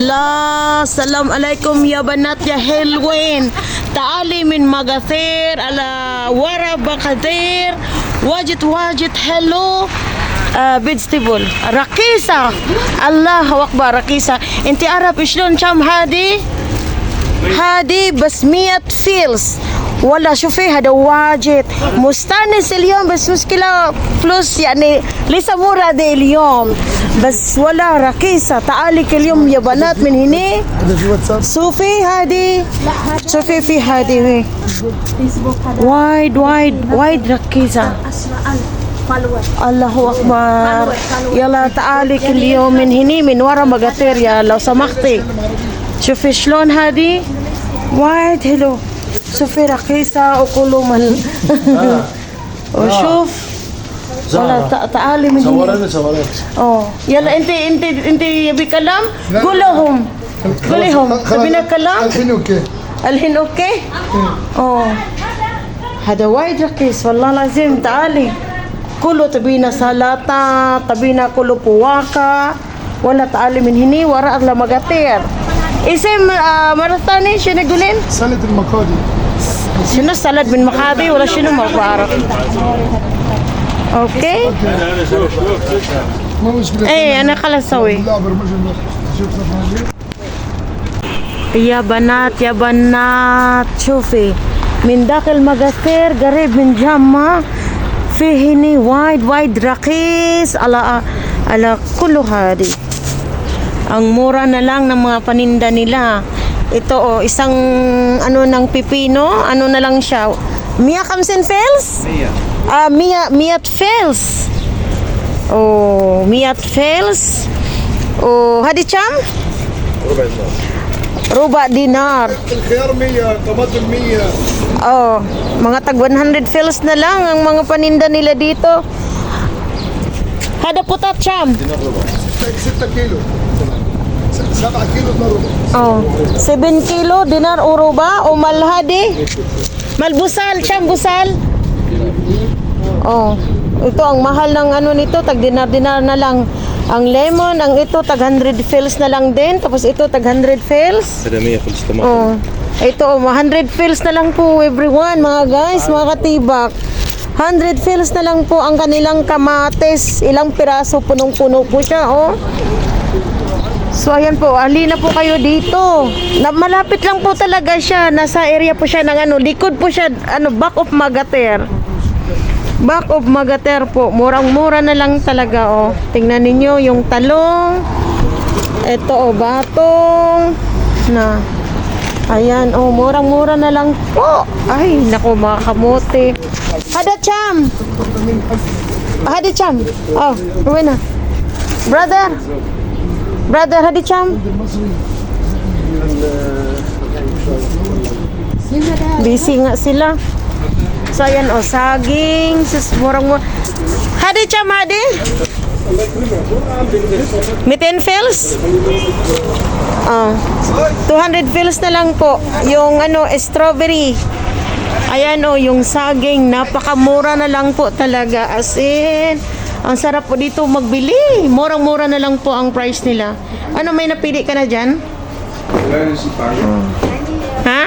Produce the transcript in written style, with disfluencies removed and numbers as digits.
لا السلام عليكم يا بنات يا حلوين. تعالي من مغاثير على ورا بقدير. واجد حلو. فيجيتابل رخيصة. الله أكبر رخيصة. انت عارف شلون كم هذه بس 100 فيلس. ولا شوفي هذا واجد مستانس اليوم، بس مشكلة فلوس يعني لسه مو راضي اليوم، بس ولا رخيصة. تعالي كل يوم يا بنات من هنا. شوفي هذه، شوفي في هذه وايد رخيصة. الله أكبر. يلا تعالي كل يوم من هنا من ورا مغاثير يا لو سمحتي. شوفي شلون هذه وايد حلو. شوفي رخيصة وكله من وشوف. ولا تعالي من هنا. يلا انت يبي كلام؟ قول لهم تبينا كلام؟ الحين اوكي. هذا وايد رخيص والله لازم. تعالي كله تبينا سلطة، تبينا كله بواكا. ولا تعالي من هنا ورا أغلى مغاثير. اسم مرة ثانية شنو يقولين؟ سلد المقادي. شنو سلد من مقادي ولا شنو ما بعرف. اوكي. ما مشكلة. ايه انا خلاص اسوي. يا بنات شوفي من داخل مغاثير قريب من جامعة. في هنا وايد رخيص على كل هذه. Ang mura na lang ng mga paninda nila. Ito isang ano ng pipino, ano na lang siya. 150 fils? 100 fils. 100 fils. هذه كم؟ ربع دينار. الخيار 100، طماطم 100. Mga tag 100 fils na lang ang mga paninda nila dito. Hada putat cham. 6 كيلو. 7 كيلو ضرب. 7 kilo dinar uruba o malhadi. Malbusal cham busal. Ito ang mahal ng ano nito, tag dinar na lang. Ang lemon, ang ito tag 100 fils na lang din, tapos ito tag 100 fils. 100 fils tomato. Ito 100 fils na lang po everyone, mga guys, mga katibak. 100 fils na lang po ang kanilang kamates. Ilang piraso, punong-puno po siya, So ayan po, halina po kayo dito. Malapit lang po talaga siya. Nasa area po siya ng likod po siya, back of Magathir. Back of Magathir po. Murang-mura na lang talaga, Tingnan ninyo yung talong. Ito, batong. Ayan, murang-mura na lang po. Ay, naku, mga kamote. Hada cham. Ruwena. Brother, hadi cham. Busy nga sila. So ayan, saging, murang-mura. Hadi cham, hadi. 10 fils? 200 fils na lang po. Yung strawberry. Ayan yung saging, napakamura na lang po talaga. As in, ang sarap po dito magbili. Murang-mura na lang po ang price nila. May napili ka na dyan? Ha?